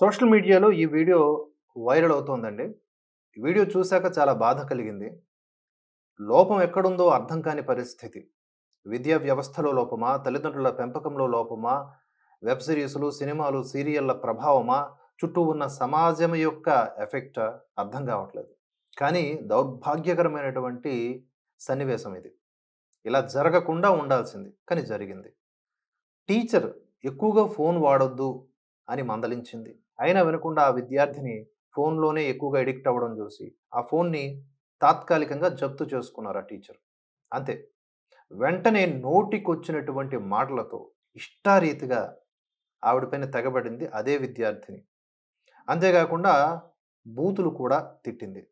Social మీడియాలో ఈ video viral అవుతోందండి. ఈ వీడియో చూసాక చాలా బాధ కలిగింది. లోపం ఎక్కడుందో అర్థం కాని పరిస్థితి. విద్యా వ్యవస్థలో లోపమా? తల్లిదండ్రుల పెంపకంలో లోపమా? వెబ్ సీరీస్‌లు, సినిమాలు, సీరియళ్ల ప్రభావమా? చుట్టూ ఉన్న సమాజం యొక్క ఎఫెక్టా? అర్థం కావట్లేదు. కానీ దౌర్భాగ్యకరమైనటువంటి సన్నివేశం ఇది. ఇలా జరగకుండా ఉండాల్సింది. కానీ జరిగింది. టీచర్ ఎక్కువగా ఫోన్ వాడొద్దు అని మందలించింది. అయినా వినకుండా ఆ విద్యార్థిని ఫోన్‌లోనే ఎక్కువగా అడిక్ట్ అవ్వడం చూసి, ఆ ఫోన్‌ని తాత్కాలికంగా జప్తు చేసుకున్నారు ఆ టీచర్. అంతే. వెంటనే నోటికొచ్చినటువంటి మాటలతో ఇష్టారీతిగా ఆవిడ పైన తెగబడింది అదే విద్యార్థిని. అంతేకాకుండా బూతులు కూడా తిట్టింది.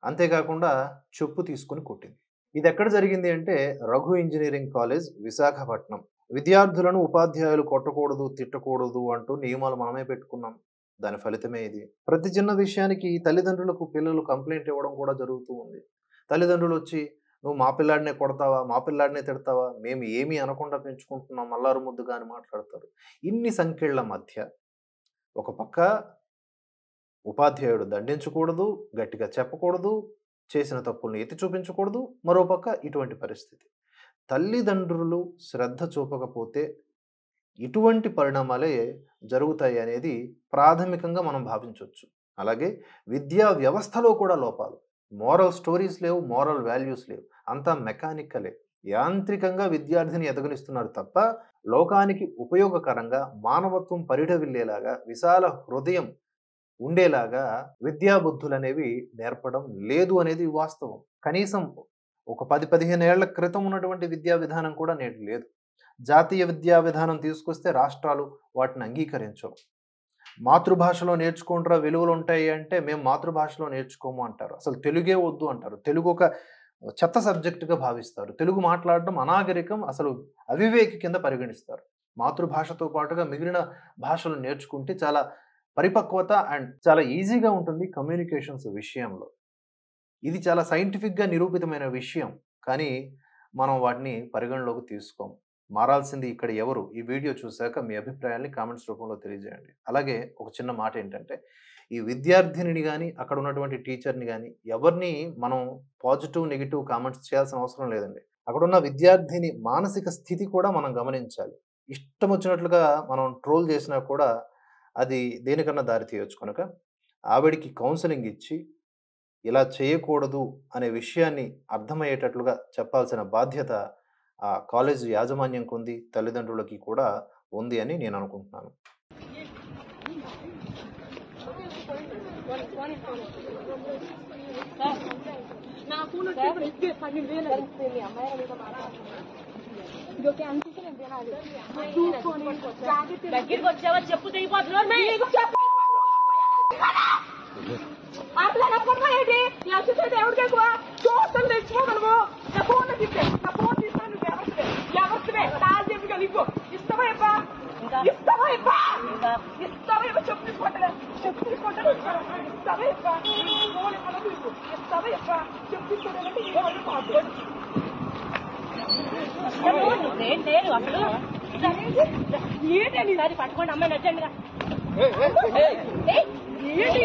అంతేకాకుండా చెప్పు తీసుకొని కొట్టింది. ఇదెక్కడ జరిగింది అంటే రఘు ఇంజినీరింగ్ కాలేజ్ విశాఖపట్నం. విద్యార్థులను ఉపాధ్యాయులు కొట్టకూడదు, తిట్టకూడదు అంటూ నియమాలు మనమే పెట్టుకున్నాం. దాని ఫలితమే ఇది. ప్రతి చిన్న విషయానికి తల్లిదండ్రులకు పిల్లలు కంప్లెయింట్ ఇవ్వడం కూడా జరుగుతూ ఉంది. తల్లిదండ్రులొచ్చి "నువ్వు మా పిల్లాడినే కొడతావా? మా పిల్లాడినే తిడతావా? మేము ఏమీ అనకుండా పెంచుకుంటున్నాం అల్లారు ముద్దుగా" అని మాట్లాడతారు. ఇన్ని సంకెళ్ళ మధ్య ఒక పక్క ఉపాధ్యాయుడు దండించకూడదు, గట్టిగా చెప్పకూడదు, చేసిన తప్పుల్ని ఎత్తి చూపించకూడదు. మరోపక్క ఇటువంటి పరిస్థితి. తల్లిదండ్రులు శ్రద్ధ చూపకపోతే ఇటువంటి పరిణామాలే జరుగుతాయి అనేది ప్రాథమికంగా మనం భావించొచ్చు. అలాగే విద్యా వ్యవస్థలో కూడా లోపాలు. మోరల్ స్టోరీస్ లేవు, మోరల్ వాల్యూస్ లేవు. అంతా మెకానికలే. యాంత్రికంగా విద్యార్థిని ఎదగనిస్తున్నారు తప్ప, లోకానికి ఉపయోగకరంగా, మానవత్వం పరిఢవిల్లేలాగా, విశాల హృదయం ఉండేలాగా విద్యా బుద్ధులనేవి నేర్పడం లేదు అనేది వాస్తవం. కనీసం ఒక 10, 15 ఏళ్ల క్రితం ఉన్నటువంటి విద్యా విధానం కూడా నేడు లేదు. జాతీయ విద్యా విధానం తీసుకొస్తే రాష్ట్రాలు వాటిని అంగీకరించవు. మాతృభాషలో నేర్చుకుంట్రా విలువలుంటాయి అంటే, మేము మాతృభాషలో నేర్చుకోము అంటారు. అసలు తెలుగే వద్దు అంటారు. తెలుగు ఒక చెత్త సబ్జెక్ట్‌గా భావిస్తారు. తెలుగు మాట్లాడడం అనాగరికం, అసలు అవివేకి కింద పరిగణిస్తారు. మాతృభాషతో పాటుగా మిగిలిన భాషలు నేర్చుకుంటే చాలా పరిపక్వత అండ్ చాలా ఈజీగా ఉంటుంది కమ్యూనికేషన్స్ విషయంలో. ఇది చాలా సైంటిఫిక్‌గా నిరూపితమైన విషయం. కానీ మనం వాటిని పరిగణలోకి తీసుకోము. మారాల్సింది ఇక్కడ ఎవరు? ఈ వీడియో చూసాక మీ అభిప్రాయాల్ని కామెంట్స్ రూపంలో తెలియజేయండి. అలాగే ఒక చిన్న మాట ఏంటంటే, ఈ విద్యార్థినిని గాని, అక్కడ ఉన్నటువంటి టీచర్‌ని గాని ఎవరిని మనం పాజిటివ్, నెగెటివ్ కామెంట్స్ చేయాల్సిన అవసరం లేదండి. అక్కడున్న విద్యార్థిని మానసిక స్థితి కూడా మనం గమనించాలి. ఇష్టం వచ్చినట్లుగా మనం ట్రోల్ చేసినా కూడా అది దేనికన్నా దారి తీయొచ్చు కనుక, ఆవిడకి కౌన్సెలింగ్ ఇచ్చి ఇలా చేయకూడదు అనే విషయాన్ని అర్థమయ్యేటట్లుగా చెప్పాల్సిన బాధ్యత ఆ కాలేజ్ యాజమాన్యంకి ఉంది, తల్లిదండ్రులకి కూడా ఉంది అని నేను అనుకుంటున్నాను. దగ్గరికి వచ్చావా చెప్పు తెగిపోతున్నారు ఏంటి అసిస్టెంట్ ఎవరికి ఎక్కువ చూస్తాను తెచ్చుకోగలవు నా ఫోన్ తిప్పే నా ఫోన్ తీస్తాను నువ్వు ఎవరివే కాదు చెప్పి కలిపో ఇస్తావా ఇస్తావా ఇస్తావా చెప్పు తీసుకుంటా చెప్పు తీసుకుంటా ఇస్తావా ఫోన్ ఇస్తావా చెప్పు తీసుకోవాలంటే ఈ వాళ్ళు మాట్లాడు లేదు అసలు ఏంటండి దాన్ని పట్టుకోండి అమ్మాయి నచ్చండిగా ఏంటి